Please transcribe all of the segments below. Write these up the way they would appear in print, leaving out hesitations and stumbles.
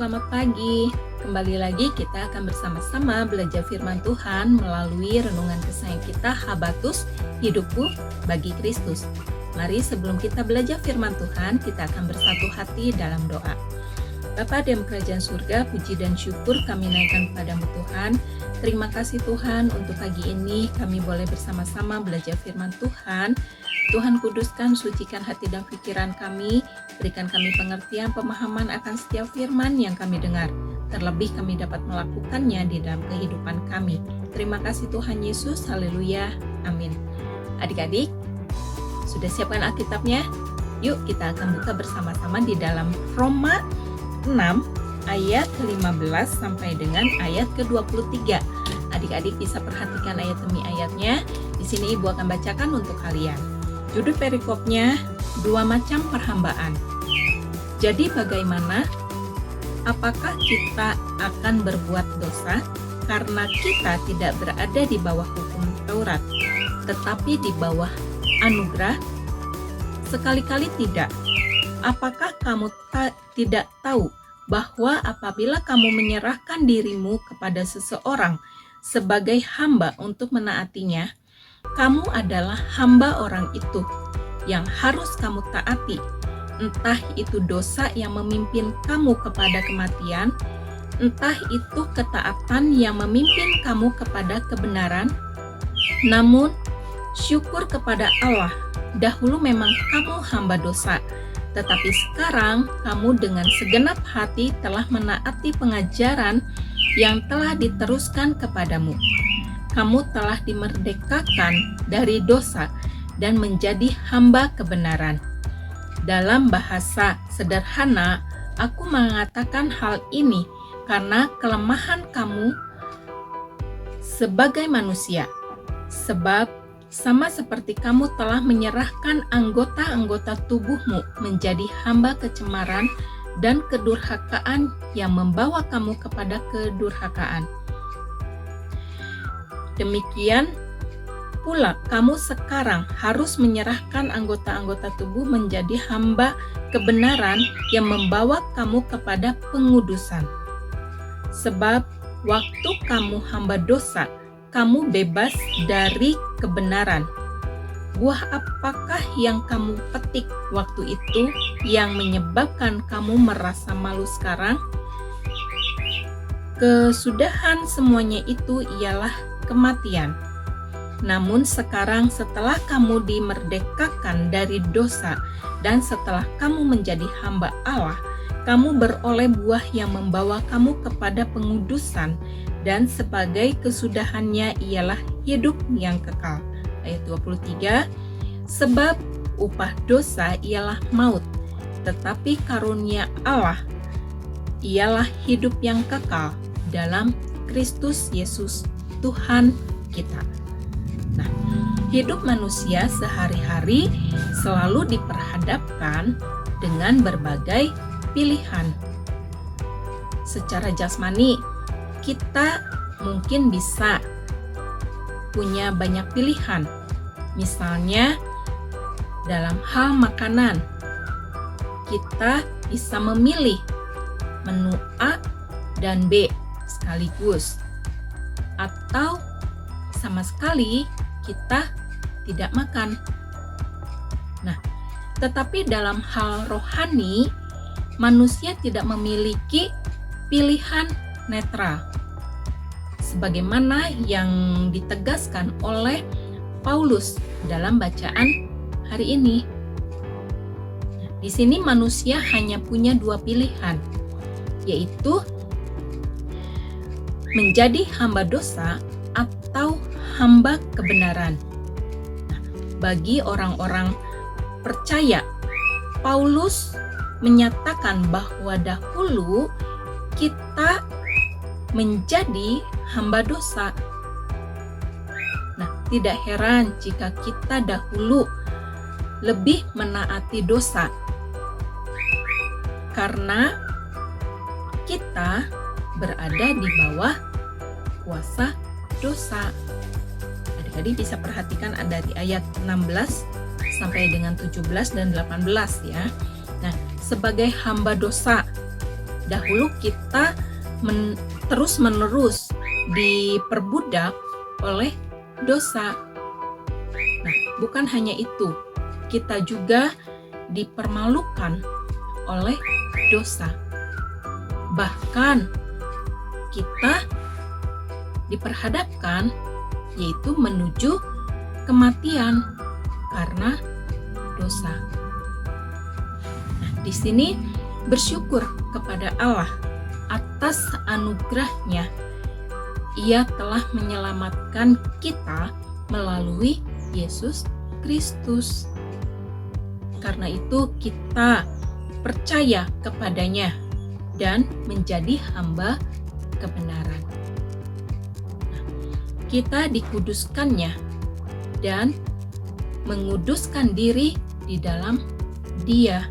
selamat pagi. Kembali lagi kita akan bersama-sama belajar firman Tuhan melalui renungan kesayangan kita Habatus, Hidupku bagi Kristus. Mari sebelum kita belajar firman Tuhan, kita akan bersatu hati dalam doa. Bapa dalam kerajaan surga, puji dan syukur kami naikkan kepadamu Tuhan. Terima kasih Tuhan untuk pagi ini kami boleh bersama-sama belajar firman Tuhan. Tuhan kuduskan, sucikan hati dan pikiran kami, berikan kami pengertian, pemahaman akan setiap firman yang kami dengar. Terlebih kami dapat melakukannya di dalam kehidupan kami. Terima kasih Tuhan Yesus, haleluya, amin. Adik-adik, sudah siapkan Alkitabnya? Yuk kita akan buka bersama-sama di dalam Roma 6 ayat ke-15 sampai dengan ayat ke-23. Adik-adik bisa perhatikan ayat demi ayatnya. Di sini Ibu akan bacakan untuk kalian. Judul perikopnya, 2 macam perhambaan. Jadi bagaimana? Apakah kita akan berbuat dosa karena kita tidak berada di bawah hukum Taurat, tetapi di bawah anugerah? Sekali-kali tidak. Apakah kamu tidak tahu bahwa apabila kamu menyerahkan dirimu kepada seseorang sebagai hamba untuk menaatinya, kamu adalah hamba orang itu yang harus kamu taati, entah itu dosa yang memimpin kamu kepada kematian, entah itu ketaatan yang memimpin kamu kepada kebenaran. Namun, syukur kepada Allah, dahulu memang kamu hamba dosa, tetapi sekarang kamu dengan segenap hati telah menaati pengajaran yang telah diteruskan kepadamu. Kamu telah dimerdekakan dari dosa dan menjadi hamba kebenaran. Dalam bahasa sederhana, aku mengatakan hal ini karena kelemahan kamu sebagai manusia. Sebab sama seperti kamu telah menyerahkan anggota-anggota tubuhmu menjadi hamba kecemaran dan kedurhakaan yang membawa kamu kepada kedurhakaan. Demikian pula kamu sekarang harus menyerahkan anggota-anggota tubuh menjadi hamba kebenaran yang membawa kamu kepada pengudusan. Sebab waktu kamu hamba dosa, kamu bebas dari kebenaran. Buah apakah yang kamu petik waktu itu yang menyebabkan kamu merasa malu sekarang? Kesudahan semuanya itu ialah kematian. Namun sekarang setelah kamu dimerdekakan dari dosa dan setelah kamu menjadi hamba Allah, kamu beroleh buah yang membawa kamu kepada pengudusan, dan sebagai kesudahannya ialah hidup yang kekal. Ayat 23, sebab upah dosa ialah maut, tetapi karunia Allah ialah hidup yang kekal dalam Kristus Yesus Tuhan kita. Nah, hidup manusia sehari-hari selalu diperhadapkan dengan berbagai pilihan. Secara jasmani, kita mungkin bisa punya banyak pilihan. Misalnya, dalam hal makanan, kita bisa memilih menu A dan B sekaligus, atau sama sekali kita tidak makan. Nah, tetapi dalam hal rohani, manusia tidak memiliki pilihan netral, sebagaimana yang ditegaskan oleh Paulus dalam bacaan hari ini. Di sini manusia hanya punya 2 pilihan, yaitu menjadi hamba dosa atau hamba kebenaran. Nah, bagi orang-orang percaya, Paulus menyatakan bahwa dahulu kita menjadi hamba dosa. Nah, tidak heran jika kita dahulu lebih menaati dosa, karena kita berada di bawah kuasa dosa. Adik-adik bisa perhatikan dari ayat 16 sampai dengan 17 dan 18 ya. Nah, sebagai hamba dosa, Dahulu kita terus-menerus diperbudak oleh dosa. Nah, bukan hanya itu, kita juga dipermalukan oleh dosa. Bahkan kita diperhadapkan yaitu menuju kematian karena dosa. Nah, di sini bersyukur kepada Allah atas anugerah-Nya. Ia telah menyelamatkan kita melalui Yesus Kristus. Karena itu kita percaya kepadanya dan menjadi hamba kebenaran. Nah, kita dikuduskannya dan menguduskan diri di dalam Dia.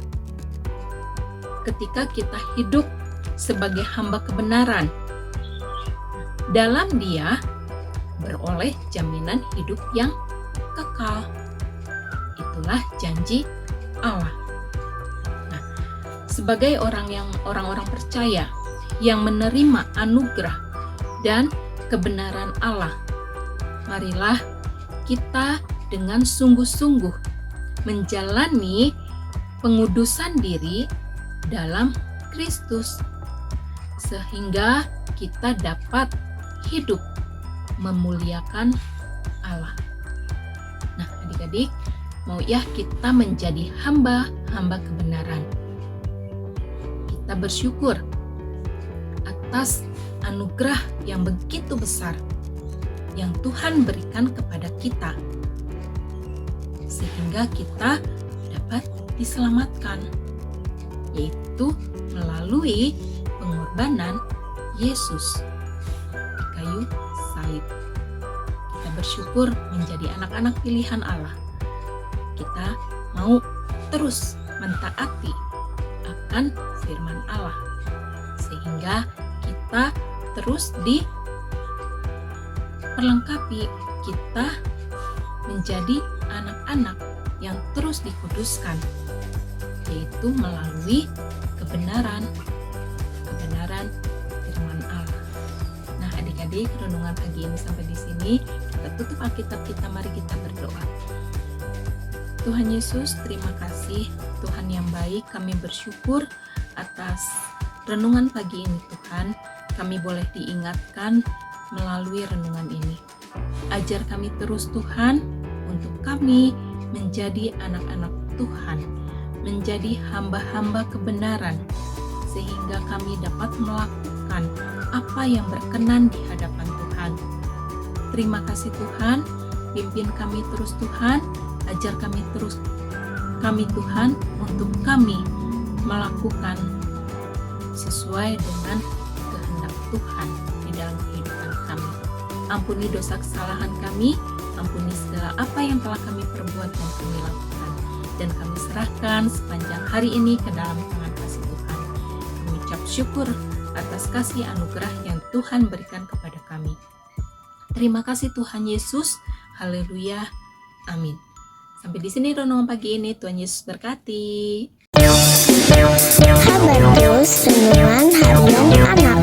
Ketika kita hidup sebagai hamba kebenaran, dalam Dia beroleh jaminan hidup yang kekal. Itulah janji Allah. Nah, sebagai orang-orang percaya yang menerima anugerah dan kebenaran Allah, marilah kita dengan sungguh-sungguh menjalani pengudusan diri dalam Kristus, sehingga kita dapat hidup memuliakan Allah. Nah, adik-adik, mau ya kita menjadi hamba kebenaran. Kita bersyukur atas anugerah yang begitu besar yang Tuhan berikan kepada kita, sehingga kita dapat diselamatkan, yaitu melalui pengorbanan Yesus di kayu salib. Kita bersyukur menjadi anak-anak pilihan Allah. Kita mau terus mentaati akan firman Allah, sehingga kita terus diperlengkapi, kita menjadi anak-anak yang terus dikuduskan, yaitu melalui kebenaran firman Allah. Nah, adik-adik, renungan pagi ini sampai di sini. Kita tutup Alkitab kita, mari kita berdoa. Tuhan Yesus, terima kasih Tuhan yang baik, kami bersyukur atas renungan pagi ini Tuhan. Kami boleh diingatkan melalui renungan ini. Ajar kami terus Tuhan, untuk kami menjadi anak-anak Tuhan, menjadi hamba-hamba kebenaran, sehingga kami dapat melakukan apa yang berkenan di hadapan Tuhan. Terima kasih Tuhan, pimpin kami terus Tuhan, ajar kami terus Tuhan, untuk kami melakukan sesuai dengan kehendak Tuhan di dalam kehidupan kami. Ampuni dosa kesalahan kami, ampuni segala apa yang telah kami perbuat dan kami lakukan, dan kami serahkan sepanjang hari ini ke dalam tangan kasih Tuhan. Kami ucap syukur atas kasih anugerah yang Tuhan berikan kepada kami. Terima kasih Tuhan Yesus. Haleluya. Amin. Sampai di sini renungan pagi ini. Tuhan Yesus berkati. Habatus Renungan Harian Anak.